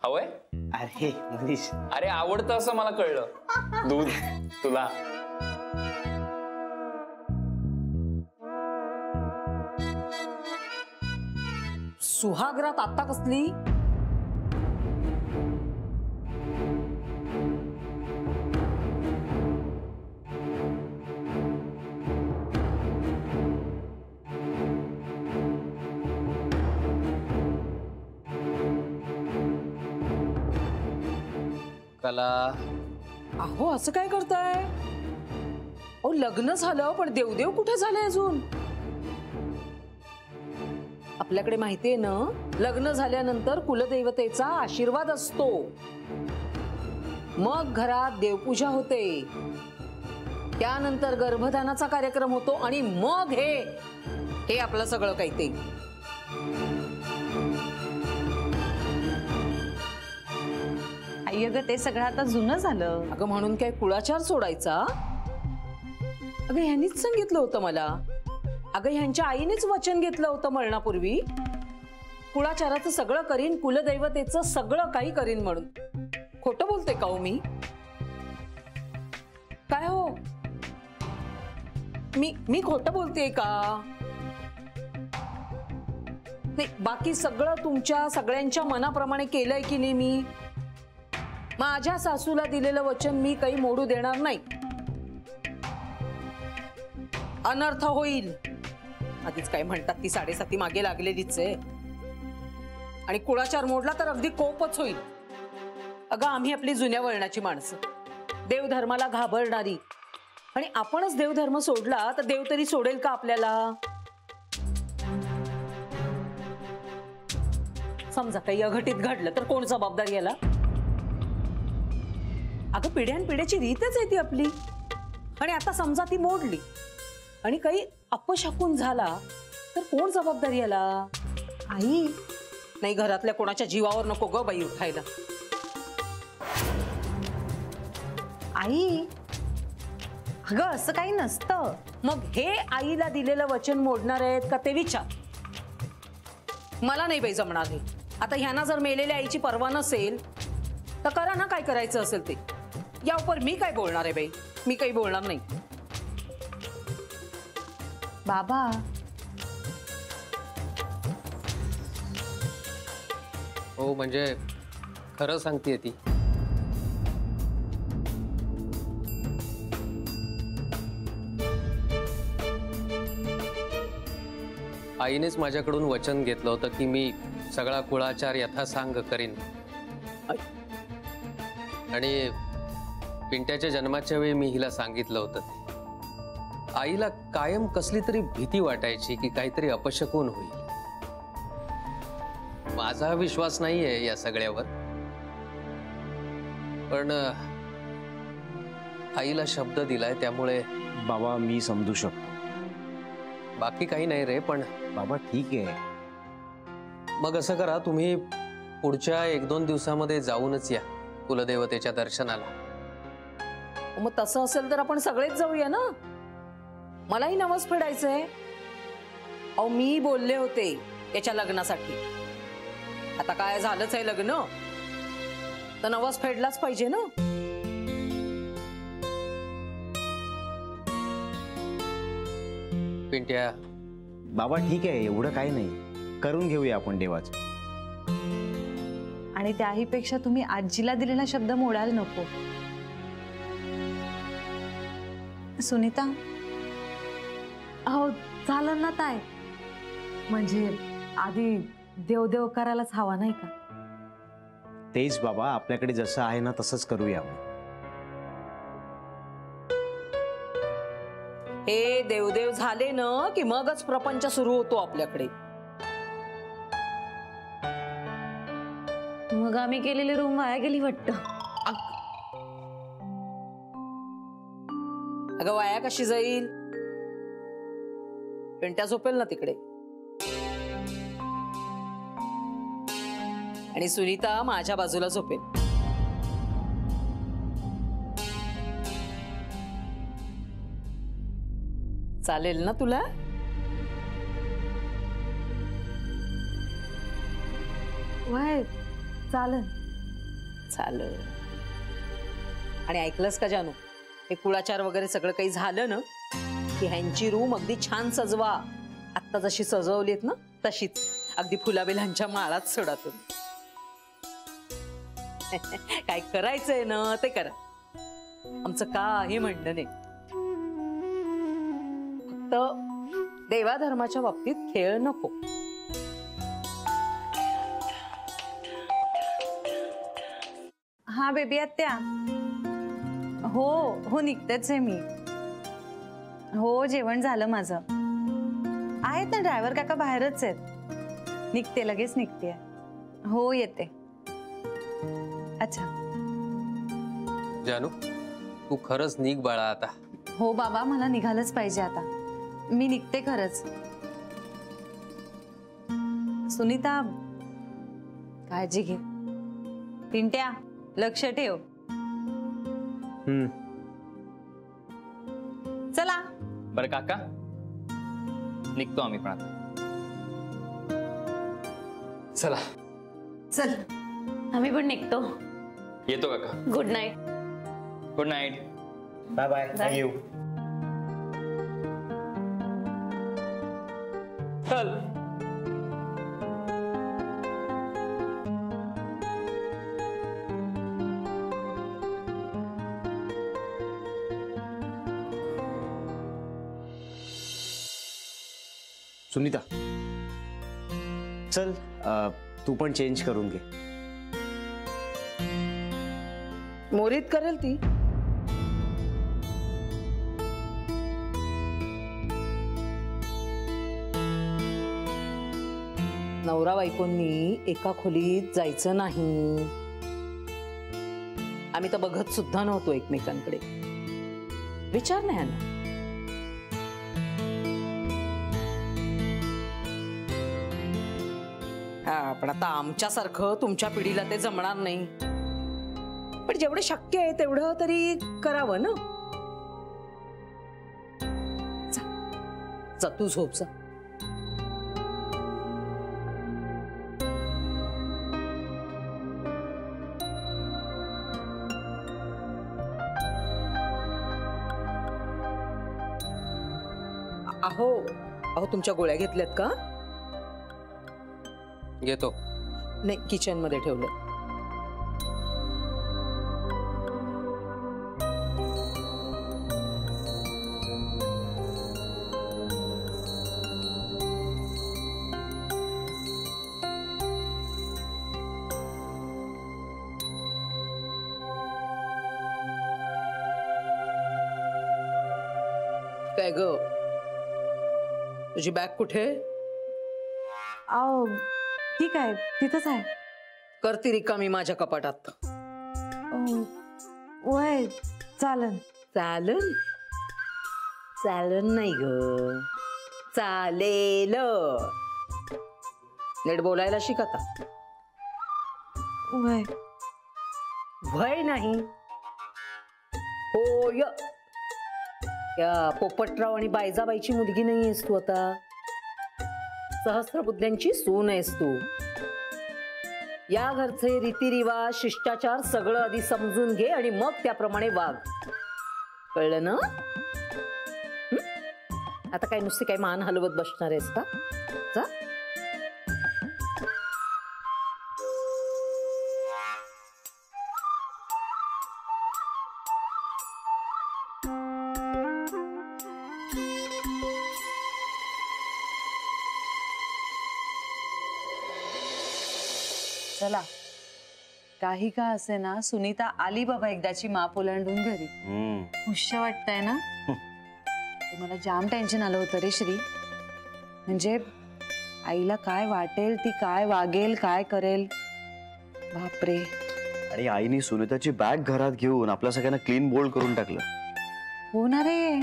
हवंय? अरे मनीष, अरे आवडतं असं मला कळलं. दूध तुला. सुहागरात आता कसली? कला, अहो असं काय करताय? अहो लग्न झालं पण देवदेव कुठे झाले अजून? आपल्याकडे माहितीये ना, लग्न झाल्यानंतर कुलदैवतेचा आशीर्वाद असतो, मग घरात देवपूजा होते, त्यानंतर गर्भधानाचा कार्यक्रम होतो आणि मग हे आपलं सगळं काही ते. आई अगं ते सगळं आता जुनं झालं. अगं म्हणून काय कुळाचार सोडायचा? अगं ह्यांनीच सांगितलं होतं मला. अगं ह्यांच्या आईनेच वचन घेतलं होतं मरणापूर्वी, कुळाचाराचं सगळं करीन, कुलदैवतेचं सगळं काही करीन म्हणून. खोटं बोलते का हो मी? काय हो, मी खोटं बोलतेय का? नाही, बाकी सगळं तुमच्या सगळ्यांच्या मनाप्रमाणे केलंय की नाही मी? माझ्या सासूला दिलेलं वचन मी काही मोडू देणार नाही. अनर्थ होईल. आधीच काय म्हणतात, ती 7.5 मागे लागलेलीच आहे, आणि कुळाचार मोडला तर अगदी कोपच होईल. अगं आम्ही आपली जुन्या वळणाची माणसं, देवधर्माला घाबरणारी, आणि आपणच देवधर्म सोडला तर देव तरी सोडेल का आपल्याला? समजा काही अघटित घडलं तर कोण जबाबदार याला? अगं पिढ्यानपिढ्याची रीतच आहे ती आपली, आणि आता समजा ती मोडली आणि काही अपशकुन झाला तर कोण जबाबदार याला? आई नाही, घरातल्या कोणाच्या जीवावर नको ग बाई उठायला. आई अगं असं काही नसतं. मग हे आईला दिलेलं वचन मोडणार आहेत का ते विचार. मला नाही बाई जमणार हे. आता ह्यांना जर मेलेल्या आईची पर्वा नसेल तर करा ना, काय करायचं असेल ते. यावर मी काय बोलणार आहे बाई? मी काही बोलणार नाही. बाबा हो म्हणजे खरं सांगतेय ती. आईनेच माझ्याकडून वचन घेतलं होतं की मी सगळा कुळाचार यथासांग करीन, आणि पिंट्याच्या जन्माच्या वेळी मी हिला सांगितलं होतं ते. आईला कायम कसली तरी भीती वाटायची की काहीतरी अपशकुन होईल. माझा विश्वास नाहीये या सगळ्यावर, पण आईला शब्द दिलाय त्यामुळे. बाबा मी समजू शकतो. बाकी काही नाही रे, पण बाबा ठीक आहे. मग असं करा, तुम्ही पुढच्या 1-2 दिवसामध्ये जाऊनच या कुलदेवतेच्या दर्शनाला. मग तसं असेल तर आपण सगळेच जाऊया ना. मलाही नवस फेडायचंय. अहो मी बोलले होते याच्या लग्नासाठी. आता काय झालंच आहे लग्न, तर नवस फेडलाच पाहिजे ना. पिंट्या बाबा ठीक आहे, एवढं काही नाही, करून घेऊया आपण देवाचं. आणि त्याहीपेक्षा तुम्ही आजीला दिलेला शब्द मोडायला नको. सुनीता अहो झालं ना ताई, म्हणजे आधी देवदेव करायलाच हवा नाही का? तेच बाबा, आपल्याकडे जसं आहे ना तसंच करूया आपण. हे देवदेव झाले ना की मगच प्रपंच सुरू होतो आपल्याकडे. मग आम्ही केलेली रूम वाया गेली वाटतं. अगं वाया कशी जाईल? पिंट्या झोपेल ना तिकडे, आणि सुनीता माझ्या बाजूला झोपेल. चालेल ना तुला? वय चालन. चालेल. आणि ऐकलंस का जानू, हे कुळाचार वगैरे सगळं काही झालं ना की ह्यांची रूम अगदी छान सजवा. आत्ता जशी सजवलीत ना तशीच, अगदी फुलाबिलांच्या माळात सोडा तुम्ही. काय करायचंय ना ते करा, आमचं काही म्हणणं नाही. फक्त देवाधर्माच्या बाबतीत खेळ नको. हा बेबी आत्या. हो हो निघतेच आहे मी. हो जेवण झालं माझं. आहेत ना ड्रायव्हर काका बाहेरच आहेत. निघते लगेच निघते. हो येते. अच्छा. जानू तू खरंच निघ बाळा आता. हो बाबा मला निघालंच पाहिजे आता. मी निघते खरंच. सुनीता काळजी घे. पिंट्या लक्ष ठेव. चला. बरं काका, निघतो आम्ही पण आता. चला. चल. आम्ही पण निघतो. येतो काका. Good night. Good night. Bye bye. Thank you. चल. सुनीता चल, तू पण चेंज करून घे. मोरीत करेल ती. नवरा बायकोंनी एका खोलीत जायचं नाही. आम्ही तर बघत सुद्धा नव्हतो एकमेकांकडे. विचार नाही ना. हा पण आता आमच्यासारखं तुमच्या पिढीला ते जमणार नाही. पण जेवढं शक्य आहे तेवढं तरी करावं ना. जा तू झोप जा. अहो अहो तुमच्या गोळ्या घेतल्यात का? घेतो. नाही किचन मध्ये ठेवलं. काय ग, तुझी बॅग कुठे? आओ ठीक आहे तिथंच आहे. करती रिकामी माझ्या कपाटात. वय चालन. चालन चालन नाही ग, चालेल. नीट बोलायला शिक आता. वय भय नाही, होय. त्या पोपटराव आणि बायजाबाईची मुलगी नाही आहेस तू आता. सहस्त्रबुद्ध्यांची सून आहेस तू. या घरचे रीतिरिवाज शिष्टाचार सगळं आधी समजून घे आणि मग त्याप्रमाणे वाग. कळलं ना? आता काय नुसती काय मान हलवत बसणार आहेस का? जा. चला. काही का असे ना सुनीता आली बाबा एकदाची माप ओलांडून घरी. खुश वाटतंय ना? मला जाम टेन्शन आलं होतं रे श्री. म्हणजे आईला काय वाटेल, ती काय वागेल, काय करेल. बापरे. आणि आईने सुनीताची बॅग घरात घेऊन आपल्या सगळ्यांना क्लीन बोल्ड करून टाकलं. हो ना रे.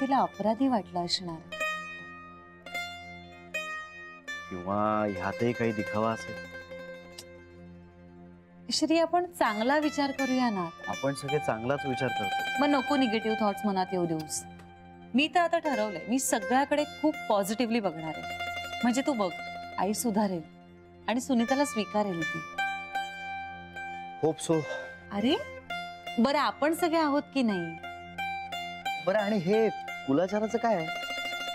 तिला अपराधी वाटलं असणार. किंवा ह्यातही काही दिखावा असेल. श्री आपण चांगला विचार करूया ना. आपण सगळे चांगलाच विचार करतो. मग नको निगेटिव्ह थॉट्स मनात येऊ देऊस. मी तर आता ठरवलंय, मी सगळ्याकडे खूप पॉझिटिव्हली बघणार आहे. म्हणजे तू बघ आई सुधारेल, आणि सुनीताला स्वीकारेल ती. Hope so. अरे बरं, आपण सगळे आहोत की नाही? बरं, आणि हे कुलाचाराचं काय?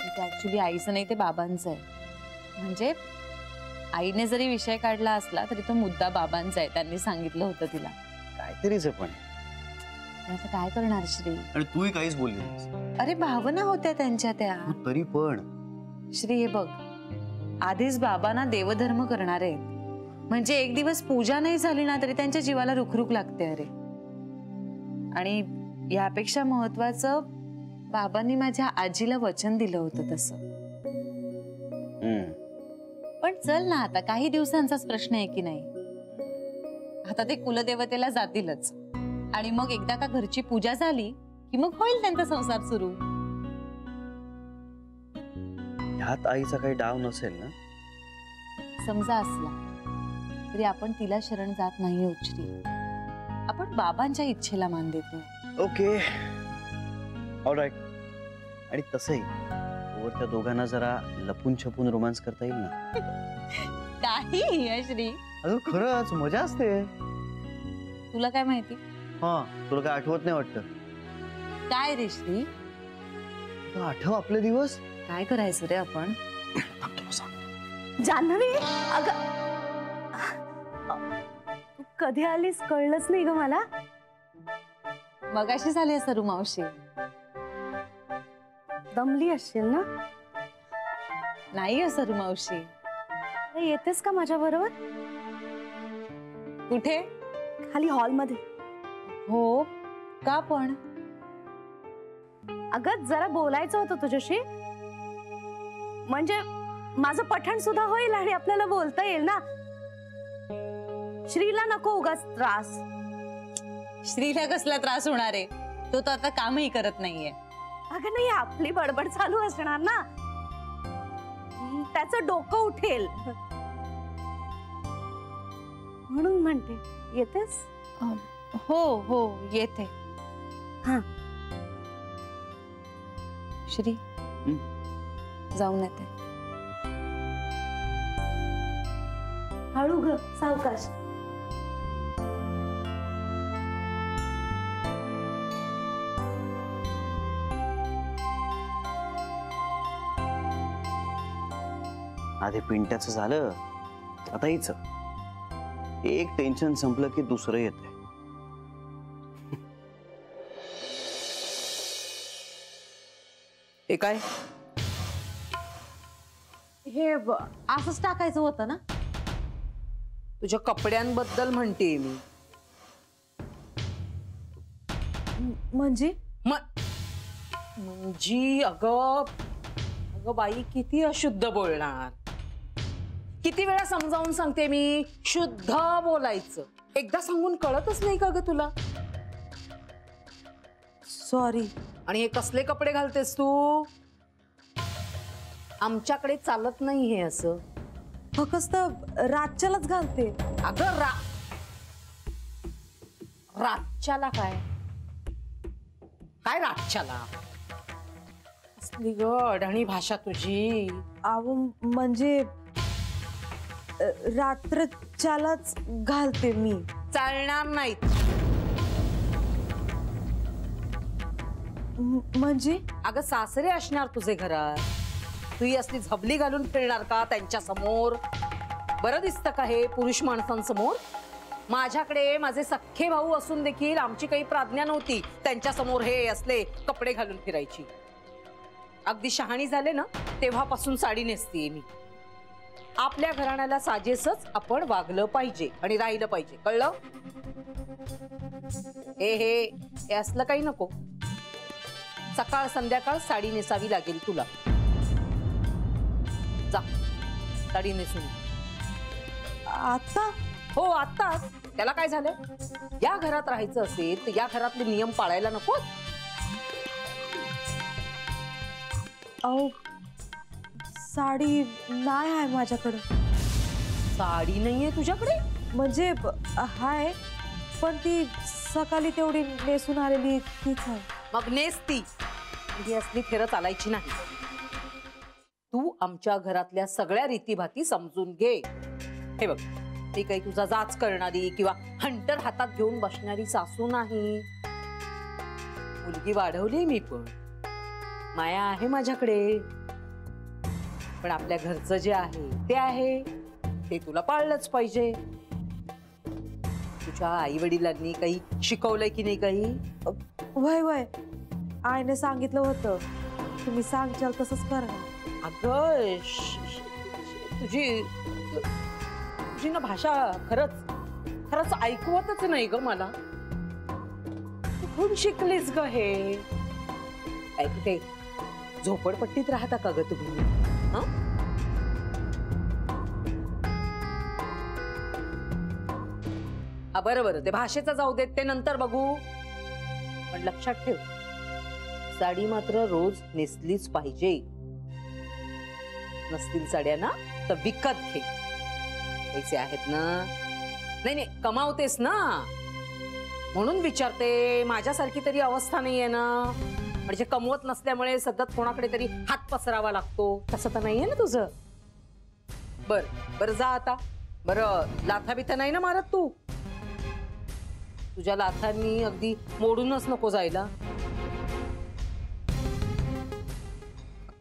ते ऍक्च्युली आईचं नाही, ते बाबांचं आहे. म्हणजे आईने जरी विषय काढला असला तरी तो मुद्दा बाबांचा आहे. त्यांनी सांगितलं होतं तिला. काहीतरीच पण. आता काय करणार श्री? आणि तूही काहीच बोलली नाहीस. अरे भावना होत्या त्यांच्या त्या. तरी पण श्री, हे बघ, आधीच बाबांना देवधर्म करणार आहेत. म्हणजे एक दिवस पूजा नाही झाली ना तरी त्यांच्या जीवाला रुखरुख लागते. अरे, आणि यापेक्षा महत्वाचं, बाबांनी माझ्या आजीला वचन दिलं होतं तसं. पण चल ना, आता काही दिवसांचाच प्रश्न आहे की नाही. आता ते कुलदेवतेला जातीलच, आणि मग एकदा का घरची पूजा झाली की मग होईल त्यांचा संसार सुरू. ह्यात आईचा काही डाव नसेल ना? समजा असला तरी आपण तिला शरण जात नाही श्री. आपण बाबांच्या इच्छेला मान देतोय. Okay, all right. आणि तसंही वर त्या दोघांना जरा लपून छपून रोमांस करता येईल ना. काही श्री, अगं खरंच मजा असते. तुला काय माहिती? हा, तुला काय आठवत नाही वाटतं? काय रे श्री? आठव आपले दिवस. काय करायचं रे आपण? जान्हवी, अगं तू कधी आलीस कळलंच नाही ग मला. मगाशी झाली सरू मावशी. दमली असशील ना? नाही सरू मावशी. येतेस का माझ्या बरोबर? कुठे? खाली हॉलमध्ये. हो का पण? अगं जरा बोलायचं होतं तुझ्याशी. म्हणजे माझं पठण सुद्धा होईल आणि आपल्याला बोलता येईल ना. श्रीला नको उगाच त्रास. श्रीला कसला त्रास होणार आहे? तो तर आता कामही करत नाहीये. अगं नाही, आपली बडबड चालू असणार ना, त्याचं डोकं उठेल म्हणून म्हणते. येतेस? हो हो येते. हा. श्री, जाऊन येते. हळू ग, सावकाश. आधी पिंट्याचं झालं, आता हिचं. एक टेन्शन संपलं की दुसरं येतंय. हे काय? हे असंच टाकायचं होतं ना? तुझ्या कपड्यांबद्दल म्हणते मी. म्हणजे म्हणजे अगं अगं बाई, किती अशुद्ध बोलणार. किती वेळा समजावून सांगते मी, शुद्ध बोलायचं. एकदा सांगून कळतच नाही का ग तुला? सॉरी. आणि हे कसले कपडे घालतेस तू? आमच्याकडे चालत नाही हे असं. फक्त रातच्यालाच घालते. अगं रातच्याला काय? काय रातच्याला? असली ग अडाणी भाषा तुझी. अहो म्हणजे रात्रच्यालाच घालते मी. चालणार नाहीत. म्हणजे? अगं सासरे असणार तुझे घरात. तू ही असली झबली घालून फिरणार का त्यांच्या समोर? बरं दिसतं का हे पुरुष माणसांसमोर? माझ्याकडे माझे सख्खे भाऊ असून देखील आमची काही प्राज्ञा नव्हती त्यांच्या समोर हे असले कपडे घालून फिरायची. अगदी शहाणी झाले ना तेव्हापासून साडी नेसतीये मी. आपल्या घराण्याला साजेसच आपण वागलं पाहिजे आणि राहिलं पाहिजे, कळलं? हे असलं काही नको. सकाळ संध्याकाळ साडी नेसावी लागेल तुला. जा, साडी नेसून. आता? हो आताच. त्याला काय झालं? या घरात राहायचं असेल तर या घरातले नियम पाळायला नको? अहो साडी नाही आहे माझ्याकडे. साडी नाहीये तुझ्याकडे? म्हणजे हाय, पण ती सकाळी तेवढी नेसून आलेली तीच आहे. मग नेसती. ही असली थेर चालायची नाही. तू आमच्या घरातल्या सगळ्या रीतीभाती समजून घे. हे बघ, मी काही तुझा जाच करणारी किंवा हंटर हातात घेऊन बसणारी सासू नाही. मुलगी वाढवली मी, पण माया आहे माझ्याकडे. पण आपल्या घरचं जे आहे ते तुला पाळलंच पाहिजे. तुझ्या आई वडिलांनी काही शिकवलंय की नाही काही? वय वय आईने सांगितलं होतं, तुम्ही सांगशाल तसंच करा. अगं तुझी ना भाषा खरंच ऐकवतच नाही ग मला. कुठून शिकलीस ग हे? काय कुठे झोपडपट्टीत राहता का ग तुम्ही? बरं ते भाषेचं जाऊ देत, ते नंतर बघू. पण लक्षात ठेव, साडी मात्र रोज नेसलीच पाहिजे. नसतील साड्या ना तर विकत घे. पैसे आहेत ना? नाही कमावतेस ना, म्हणून विचारते. माझ्यासारखी तरी अवस्था नाहीये ना, म्हणजे कमवत नसल्यामुळे सतत कोणाकडे तरी हात पसरावा लागतो. तसं तर नाहीये ना तुझं? बर जा आता. बरं लाथा बिथा नाही ना मारत तू? तुझ्या लाथांनी अगदी मोडूनच नको जायला.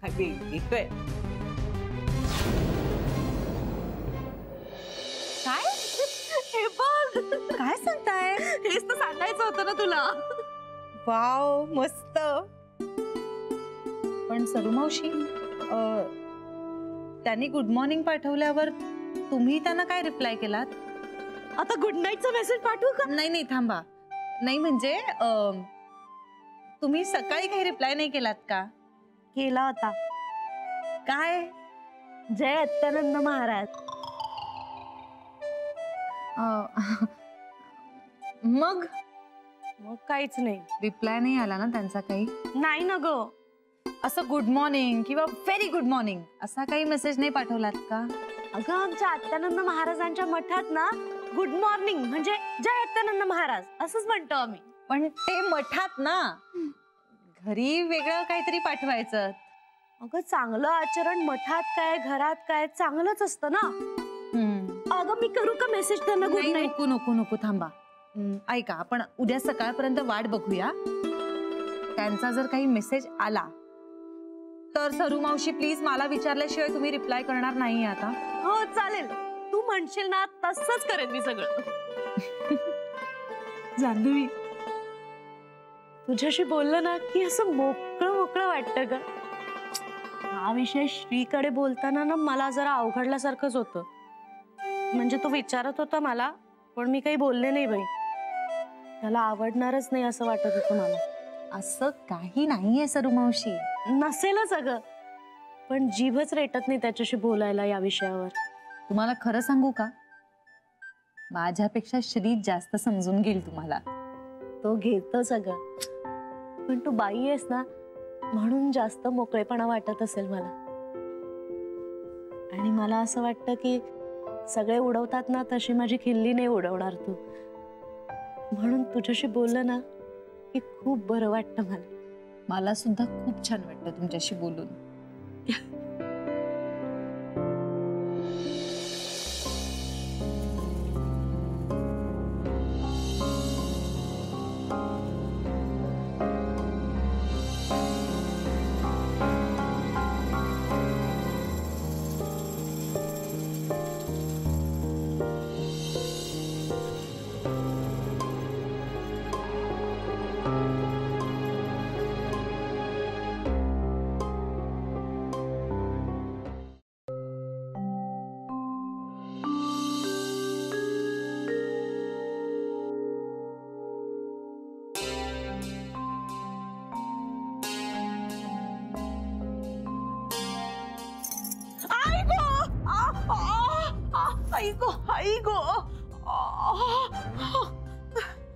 काय काय हे बघ, काय सांगताय? हेच तर सांगायचं होतं ना तुला. वाव मस्त. पण सरू मावशी, त्यांनी गुड मॉर्निंग पाठवल्यावर तुम्ही त्यांना काय रिप्लाय केलात? आता गुड नाईटचा मेसेज पाठवू का? नाही थांबा. नाही म्हणजे तुम्ही सकाळी काही रिप्लाय नाही केलात का? केला होता. काय? जय अत्यानंद महाराज. मग काहीच नाही. रिप्लाय नाही आला ना त्यांचा काही? नाही ना ग. असं गुड मॉर्निंग किंवा व्हेरी गुड मॉर्निंग असा काही मेसेज नाही पाठवलात का? अगं आमच्या अत्यानंद महाराजांच्या मठात ना गुड मॉर्निंग म्हणजे जय अत्यानंद महाराज असंच म्हणतो आम्ही. पण ते मठात ना, घरी वेगळं काहीतरी पाठवायचं. अगं चांगलं आचरण मठात काय घरात काय चांगलंच असतं ना. अगं मी करू का मेसेज त्यांना गुड नाईट? नको थांबा. ऐका, आपण उद्या सकाळपर्यंत वाट बघूया. त्यांचा जर काही मेसेज आला तर सरू मावशी प्लीज मला विचारल्याशिवाय तुम्ही रिप्लाय करणार नाही आता? हो चालेल, तू म्हणशील ना तसंच करेन मी सगळं. जान्हवी, तुझ्याशी बोललं ना की असं मोकळं वाटतं ग. हा विषय श्रीकडे बोलताना ना मला जरा अवघडल्यासारखंच होतं. म्हणजे तो विचारत होता मला, पण मी काही बोलले नाही बाई. त्याला आवडणारच नाही असं वाटत होतं मला. असं काही नाहीये सरू मावशी. नसेलच अगं, पण जीभच रेटत नाही त्याच्याशी बोलायला या विषयावर. तुम्हाला खरं सांगू का, माझ्यापेक्षा श्री जास्त समजून घेईल तुम्हाला. तो घेतोच अगं, पण तू बाई आहेस ना म्हणून जास्त मोकळेपणा वाटत असेल मला. आणि मला असं वाटतं की सगळे उडवतात ना तशी माझी खिल्ली नाही उडवणार तू. म्हणून तुझ्याशी बोललं ना की खूप बरं वाटतं मला. मला सुद्धा खूप छान वाटतं तुमच्याशी बोलून.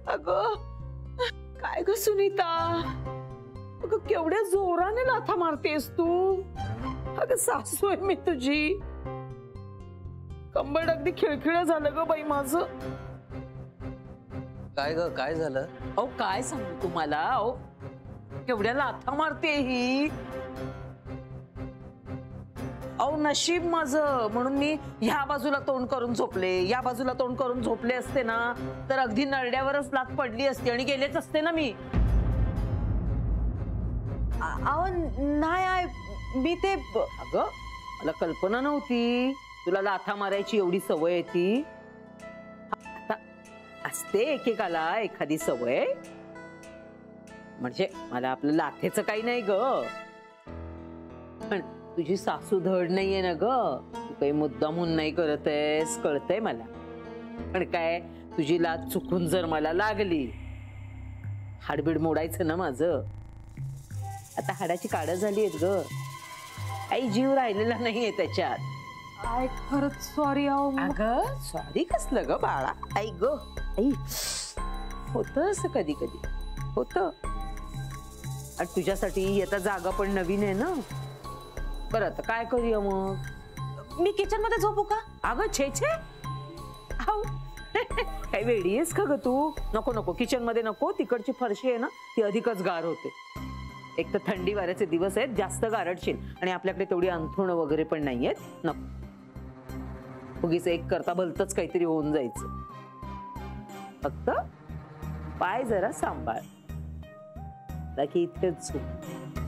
अगं काय ग सुनीता, अगं केवढ्या जोराने लाथा मारतेस तू. अगं सासू आहे मी तुझी. कंबरड अगदी खिळखिळ झालं ग बाई माझं. काय ग, काय झालं? अहो काय सांगू तुम्हाला, अहो केवढ्या लाथा मारते ही. अहो नशीब माझं, म्हणून मी ह्या बाजूला तोंड करून झोपले, या बाजूला तोंड करून झोपले असते ना तर अगदी नरड्यावरच लाथ पडली असती आणि गेलेच असते ना मी. अहो नाही आई, मी ते अगं मला कल्पना नव्हती तुला लाथा मारायची एवढी सवय आहे ती. आता असते एकेकाला एखादी सवय, म्हणजे मला आपलं लाथेचं काही नाही ग, पण तुझी सासू धड नाहीये ना ग, तू काही मुद्दामून नाही करत आहेस कळतंय मला. पण काय तुझी लाथ चुकून जर मला लागली, हाडबीड मोडायचं ना माझं. आता हाडाची काढ झाली आहेत ग, काही जीव राहिलेला नाहीये त्याच्यात. आय खरंच सॉरी अहो. अगं सॉरी कसलं ग बाळा, आई ग आई, होत असं कधी कधी होत. आणि तुझ्यासाठी आता जागा पण नवीन आहे ना. बरं आता काय करूया मग, मी किचन मध्ये झोपू का? अगं छे छे, आऊ. काही वेडी आहेस का ग तू? नको नको, किचन मध्ये नको, तिकडची फरशी आहे ना ती अधिकच गार होते. एक तर थंडी वाऱ्याचे दिवस आहेत, जास्त गारटशील, आणि आपल्याकडे तेवढी अंथरुणं वगैरे पण नाहीयेत. नको उगीच एक करता भलतच काहीतरी होऊन जायचं. फक्त पाय जरा सांभाळ, बाकी इतकंच झोप.